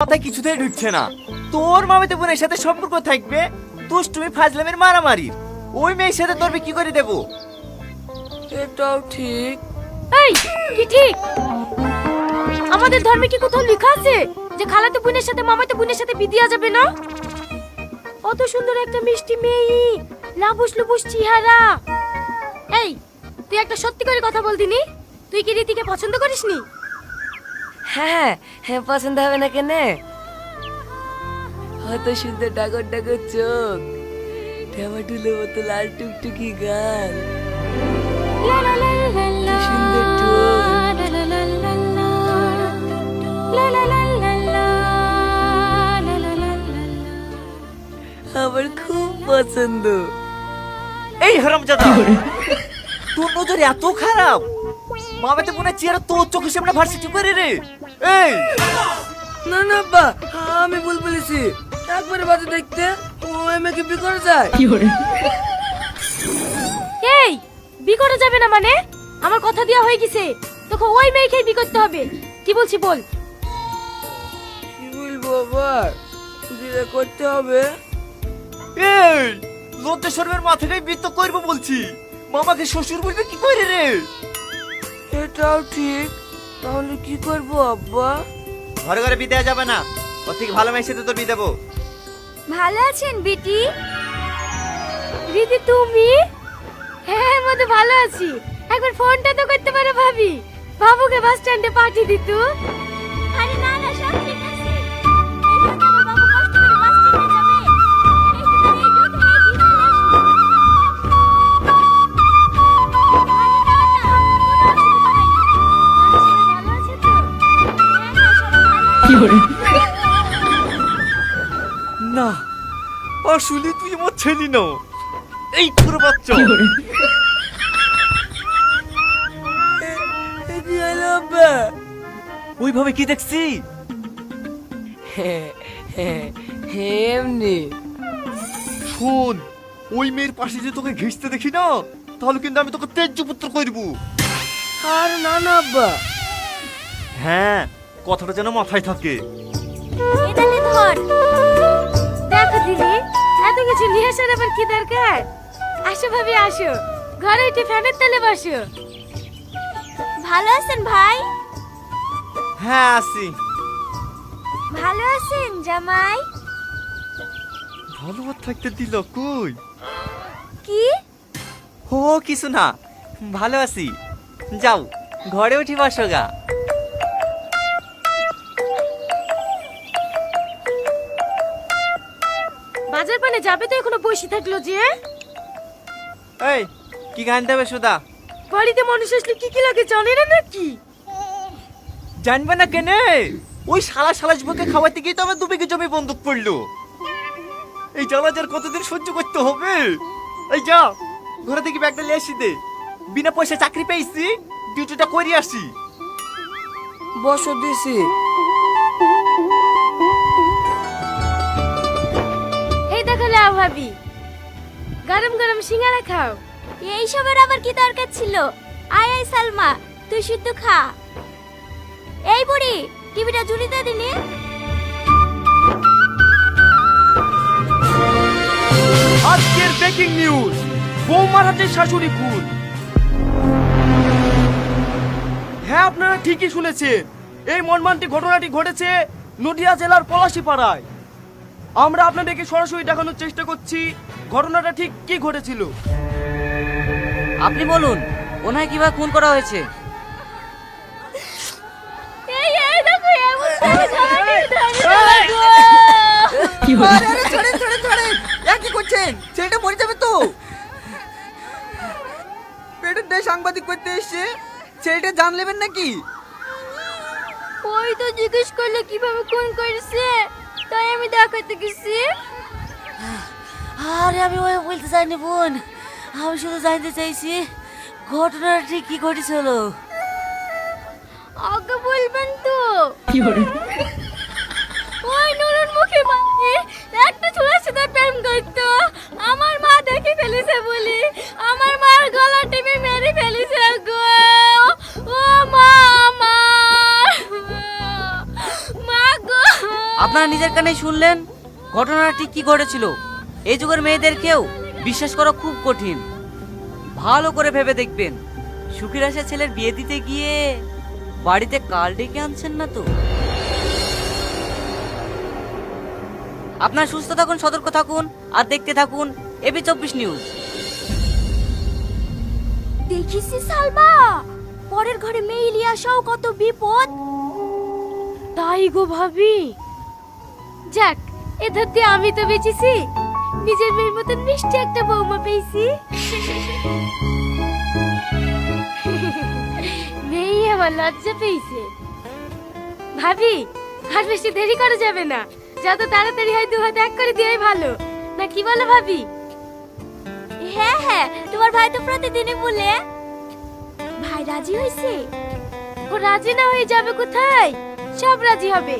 মাথায় কিছুতেই ঢুকছে না। তোর মামাতো বোনের সাথে সম্পর্ক থাকবে দুষ্টুমি ফাজলামের মারামারি, ওই মেয়ের সাথে তোর কি করে দেবো? এটাও ঠিক। এই কি ঠিক? আমাদের ধর্মে কি কোথাও লেখা আছে যে খালাতো বোনের সাথে মামাতো বোনের সাথে বিয়ে দেওয়া যাবে না? অত সুন্দর একটা মিষ্টি মেয়ে, লাবুস লুবুস চেহারা। এই তুই একটা সত্যি করে কথা বল দিনি, তুই কি রীতিকে পছন্দ করিসনি? হ্যাঁ হ্যাঁ, পছন্দ হবে না কেন? অত সুন্দর ডাগর ডাগর চোখ, টমেটোর মতো লাল টুকটুকি গাল, লা লা লা লা লা, সুন্দর ঠোঁট। লা লা লা লা লা, লা লা লা লা লা, লা লা লা লা লা। আমার খুব পছন্দ। এই হারামজাদা, তোর নজর এত খারাপ? মামাতো বোনের চেহারা তোর চোখের সামনে ভার্সিটি করে রে। এই না না আব্বা, আমি ভুল বলেছি। একবারে বাজে দেখতে, ও আমাকে বিয়ে করে যায়। এই বি করা যাবে না মানে? আমার কথা দেওয়া হয়ে গেছে, তোকে ওই মেয়েকেই বি করতে হবে। কি বলছি বল। কি বলবো আবার? বিয়ে করতে হবে। এই লজ্জা শরমের মাথাটাই বৃত্ত করবো বলছি, মামাকে শ্বশুর বলবে কি করে রে? এটাও ঠিক। তাহলে কি করবো আব্বা? ঘরে ঘরে বিয়ে দেওয়া যাবে না, ওর থেকে ভালো মেয়ের সাথে তোর বিয়ে দেবো। ভালো আছেন বিটি? দিদি তুমি? হ্যাঁ মতো ভালো আছি। একবার ফোনটা তো করতে পারো ভাবি, বাবুকে বাস স্ট্যান্ডে পাঠিয়ে দিত। আরে না না, সব ঠিক আছে। এই জন্য আমার বাবু কষ্ট করে বাস স্ট্যান্ডে যাবে, একটু করে এই দুধ খেয়ে দিয়ে চলে আসি। আরে না না, কোনো অসুবিধা হয়নি। মানুষেরা ভালো আছে তো? হ্যাঁ হ্যাঁ, সবাই ভালো আছে। না আসলে তুই আমার ছেলে না, এই পুরো বাচ্চা। ওইভাবে কি দেখছি? এমনি। শোন, ওই মেয়ের পাশে যে তোকে ঘেঁষতে দেখি না, তাহলে কিন্তু আমি তোকে তেজ্য পুত্র করবো। আর না না আব্বা। হ্যাঁ, কথাটা যেন মাথায় থাকে। এটাতে ধর। দেখো দিদি, এত কিছু নিয়ে আসার আবার কি দরকার? আসো ভাবি আসো, ঘরে উঠে ফ্যানের তলে বসো। ভালো আছেন ভাই? হ্যাঁ আসি। ভালো আছেন জামাই? ভালো আর থাকতে দিল কই? কি? ও কিছু না, ভালো আছি। যাও ঘরে উঠি বসো গা। বাজার পানে যাবে তো এখনো বসে থাকলো যে? এই কি গান দেবে সুদা? বাড়িতে মানুষ আসলে কি কি লাগে জানে না নাকি? জানবে না কেনে? ওই শালা শালাস বুকে খাওয়াতে গিয়ে তো আমার 2 বিঘে জমি বন্ধক পড়লো। এই জ্বালা যার কতদিন সহ্য করতে হবে? এই যা ঘরে থেকে ব্যাগটা নিয়ে আসি দে, বিনা পয়সা চাকরি পেয়েছি, ডিউটিটা করে আসি। বসো দিছি। এই দেখো লাও ভাবি, গরম গরম সিঙ্গারা খাও। এই সবের আবার কি দরকার ছিল? আয় আয় সালমা, তুই শুদ্ধ খা। এই বুড়ি, টিভিটা জুড়িতে দিনি। আজকের ব্রেকিং নিউজ, বৌমার হাতে শাশুড়ি খুন। হ্যাঁ আপনারা ঠিকই শুনেছেন, এই মর্মান্তিক ঘটনাটি ঘটেছে নদিয়া জেলার পলাশীপাড়ায়। আমরা আপনাদেরকে সরাসরি দেখানোর চেষ্টা করছি ঘটনাটা ঠিক কি ঘটেছিল। আপনি বলুন, ওনায় কিভাবে খুন করা হয়েছে? এই এই দেখো এমন কি হলো? কি করছেন? ছেলেটা মরে যাবে তো। পেটের দায় সাংবাদিক করতে এসছে, ছেলেটা জান নেবেন নাকি? ওই তো জিজ্ঞেস করলে কিভাবে খুন করেছে, তাই আমি দেখাতে গেছি। আরে আমি ওই বলতে চাইনি বোন, আমি শুধু জানতে চাইছি ঘটনাটা ঠিক কি ঘটেছিল। আগে বলবেন তো। ওই নুরুর মুখে মানে একটা ছোড়ার সাথে প্রেম করতো, আমার মা দেখে ফেলেছে বলি আমার মার গলা টিপে মেরে ফেলেছে গো। ও মা, আমার মা গো। আপনারা নিজের কানে শুনলেন ঘটনাটা ঠিক কি ঘটেছিল। এই যুগের মেয়েদেরকেও বিশ্বাস করা খুব কঠিন। ভালো করে ভেবে দেখবেন, সুখের আশা ছেলের বিয়ে দিতে গিয়ে বাড়িতে কাল ডেকে আনছেন না তো। আপনার সুস্থ থাকুন, সতর্ক থাকুন আর দেখতে থাকুন এবি 24 নিউজ। দেখিস সালমা, পরের ঘরে মেয়ে নিয়ে আসাও কত বিপদ। তাই গো ভাবি। যাক, এধার দিয়ে আমি তো বেঁচেছি, নিজের মেয়ের মতন মিষ্টি একটা বৌমা পেয়েছি। মেয়ে আমার লজ্জা পেয়েছে। ভাবি, আর বেশি দেরি করা যাবে না, যত তাড়াতাড়ি হয় দু হাত এক করে দেওয়াই ভালো, না কি বলো ভাবি? হ্যাঁ হ্যাঁ, তোমার ভাই তো প্রতিদিনই বলে। ভাই রাজি হয়েছে? ও রাজি না হয়ে যাবে কোথায়? সব রাজি হবে।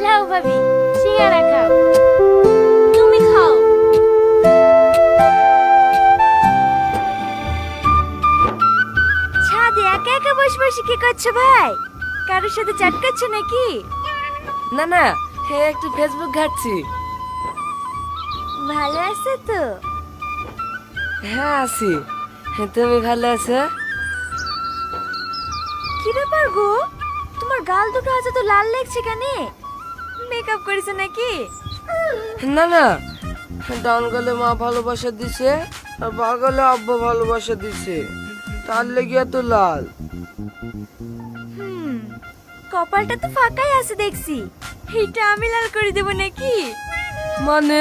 লাও ভাবি, সিঙ্গারা খাও। তুমি খাও। ছাদে একা একা বসে বসে কি করছো ভাই? কারোর সাথে চ্যাট করছো নাকি? না না, একটু ফেসবুক ঘাটছি। ভালো আছো তো? হ্যাঁ আছি। তুমি ভালো আছো? কি ব্যাপার গো, তোমার গাল দুটো আজ তো লাল লাগছে কেন? মেকআপ করেছো নাকি? না না, ডান গালে মা ভালোবাসা দিছে আর বা গালে আব্বা ভালোবাসা দিছে, তার লেগে এত লাল। কপালটা তো ফাঁকাই আছে দেখছি, এটা আমি লাল করে দেবো নাকি? মানে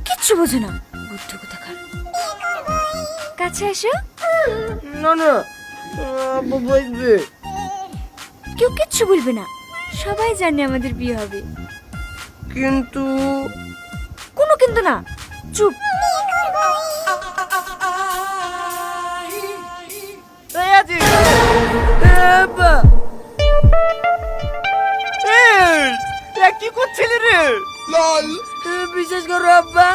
কিচ্ছু বোঝো না, বুদ্ধ কোথাকার। কাছে এসো। না না, আব্বা বলবে। কেউ কিচ্ছু বলবে না, সবাই জানে আমাদের বিয়ে হবে। কিন্তু কোনো কিন্তু না, চুপ। এই আজি, আব্বা, এ কি করছিলি রে? বিশ্বাস করো আব্বা,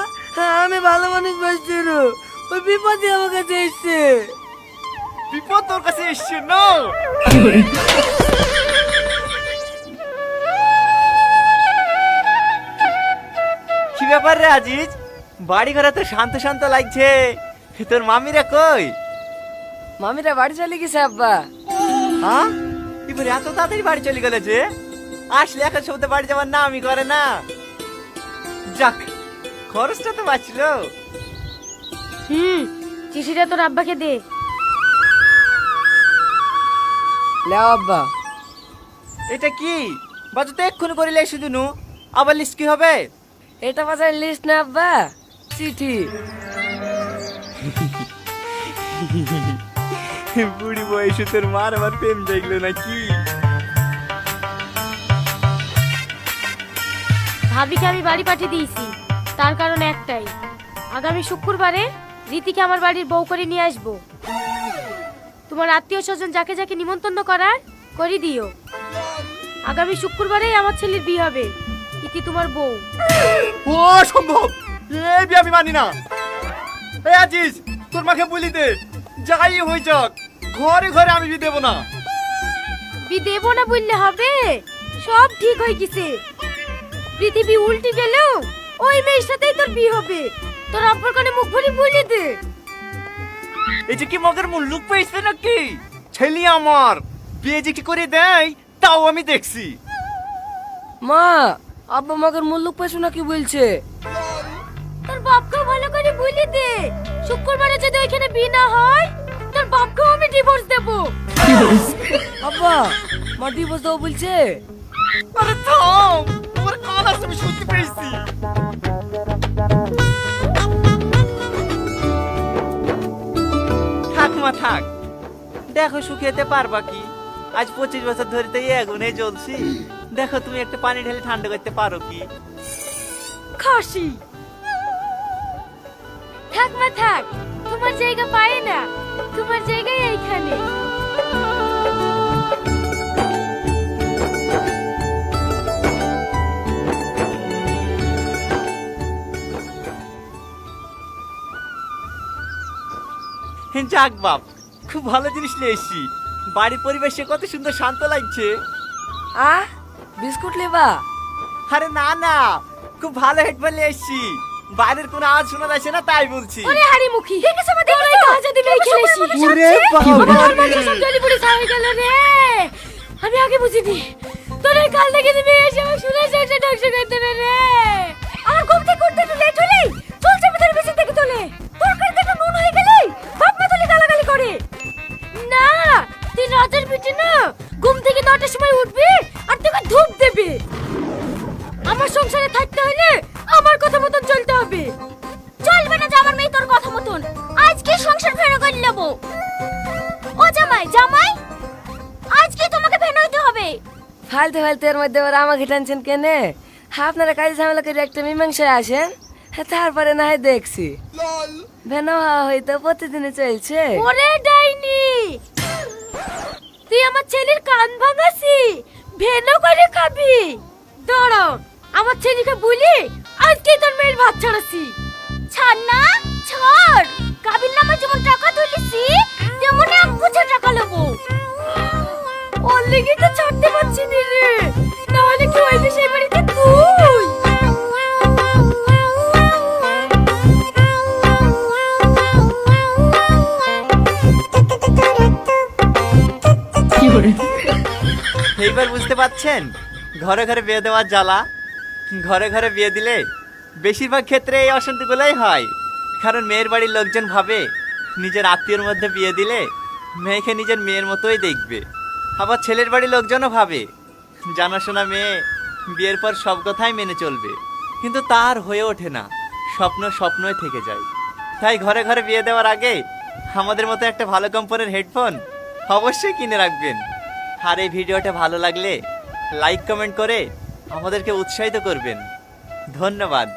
আমি ভালো মানুষ বলছি না, ওই বিপদে আমার কাছে এসছে। বিপদ তোর কাছে এসছে না? কি ব্যাপার রে আজিজ, বাড়ি ঘরে তো শান্ত শান্ত লাগছে, তোর মামিরা কই? মামিরা বাড়ি চলে গেছে আব্বা। হ্যাঁ, এবার এত তাড়াতাড়ি বাড়ি চলে গেলে যে? আসলে এখন সব বাড়ি যাবার নামই করে না। যাক, খরচটা তো বাঁচলো। চিঠিটা তোর আব্বাকে দে। লেও আব্বা। এটা কি বাজু তো এক্ষুনি করিলে শুধু নু, আবার লিস্ট কি হবে? এটা বাজার লিস্ট না আব্বা, চিঠি। বুড়ি বয়সে তোর মার আমার প্রেম দেখলো নাকি? ভাবিকে আমি বাড়ি পাঠিয়ে দিয়েছি, তার কারণ একটাই, আগামী শুক্রবারে রীতিকে আমার বাড়ির বউ করে নিয়ে আসবো। তোমার আত্মীয় স্বজন যাকে যাকে নিমন্ত্রণ করার করে দিও। আগামী শুক্রবারেই আমার ছেলের বিয়ে হবে, ইতি তোমার বউ। ও সম্ভব, এই বিয়ে আমি মানি না। এই আজিজ, তোর মাকে বলি দে, যাই হয়ে যাক ঘরে ঘরে আমি বিয়ে দেবো না। বিয়ে দেবো না বললে হবে? সব ঠিক হয়ে গেছে, পৃথিবী উল্টে গেলেও ওই মেয়ের সাথেই তোর বিয়ে হবে। তোর আব্বার কানে মুখ ভরে বলে দে। এটা কি মগের মূল লুক পেয়েছে নাকি? ছেলে আমার বিয়ে যে কি করে দেয় তাও আমি দেখছি। মা, আব্বা মাকে মুল্লুক পেছো না কি বলছে? তোর বাপকেও ভালো করে বলে দে, শুক্রবারে যদি ওইখানে বিয়ে না হয় তোর বাপকেও আমি ডিভোর্স দেবো। আব্বা, মা ডিভোর্স দাও বলছে? আরে থাম, তোমার কান আছে আমি শুনতে পেয়েছি। থাক মা থাক, দেখো শুকিয়েতে পারবা কি? আজ 25 বছর ধরে তো এই আগুনে জ্বলছি, দেখো তুমি একটা পানি ঢেলে ঠান্ডা করতে পারো কি? খাসি থাক মা থাক, তোমার জায়গা পায় না, তোমার জায়গায় এইখানে। যাক বাপ, খুব ভালো জিনিস নিয়ে এসছি। বাড়ির পরিবেশে কত সুন্দর শান্ত লাগছে। বিস্কুট লেবা? আরে না না, খুব ভালো হেডফোন নিয়ে এসছি, বাইরের কোনো আওয়াজ শোনা যাচ্ছে না তাই বলছি। ওরে হাড়ি মুখি দেখেছো আমাদের ওই কাজে দিবে খেলেছি। ওরে বাবা আমার মাঝে সব জলি পুড়ে ছাই গেল রে। আমি আগে বুঝিনি তোর এই কাল থেকে দিবে এসে আমার শুনে শেষে ঢকশে করে দেবে রে। আমার ঘুম থেকে উঠতে একটু লেট হলেই চল চাপে ধরে বেঁচে থেকে তোলে, তরকারিতে একটু নুন হয়ে গেলেই বাপ মা তোলে গালাগালি করে। না তুই রাজার পিঠে না, ঘুম থেকে 9টার সময় উঠবি আর তোকে ধূপ দেবে। আমার সংসারে থাকতে হলে আমার কথা মতন চলতে হবে। চলবে না যে আমার মেয়ে তোর কথা মতন, আজকে সংসার ফেরো করে নেবো। ও জামাই জামাই, আজকে তোমাকে ফেরো হইতে হবে। ফালতু ফালতু এর মধ্যে ওরা আমাকে টেনশন কেনে? আপনারা কাজে ঝামেলা করে একটা মীমাংসায় আসেন, তারপরে না হয় দেখছি। ভেনো হওয়া হয়তো প্রতিদিনই চলছে। ওরে ডাইনি, তুই আমার ছেলের কান ভাঙাসি, ভেনো করে খাবি। দাঁড়াও, আমার ছেলেকে বলি আজকে তোর মেয়ের ভাত ছাড়াছি। ছাড় না ছাড়, কাবিল নামে যেমন টাকা তুলিছি তেমন 1,000 টাকা নেবো। ওর লেগে তো ছাড়তে পারছি না রে, নাহলে কি হইবে সেই বাড়িতে তুই? এইবার বুঝতে পারছেন ঘরে ঘরে বিয়ে দেওয়ার জ্বালা। ঘরে ঘরে বিয়ে দিলে বেশিরভাগ ক্ষেত্রে এই অশান্তিগুলোই হয়, কারণ মেয়ের বাড়ির লোকজন ভাবে নিজের আত্মীয়র মধ্যে বিয়ে দিলে মেয়েকে নিজের মেয়ের মতোই দেখবে। আবার ছেলের বাড়ির লোকজনও ভাবে জানাশোনা মেয়ে, বিয়ের পর সব কথাই মেনে চলবে, কিন্তু তার হয়ে ওঠে না, স্বপ্ন স্বপ্নই থেকে যায়। তাই ঘরে ঘরে বিয়ে দেওয়ার আগে আমাদের মতো একটা ভালো কোম্পানির হেডফোন অবশ্যই কিনে রাখবেন। আর এই ভিডিওটা ভালো লাগলে লাইক কমেন্ট করে আমাদেরকে উৎসাহিত করবেন। ধন্যবাদ।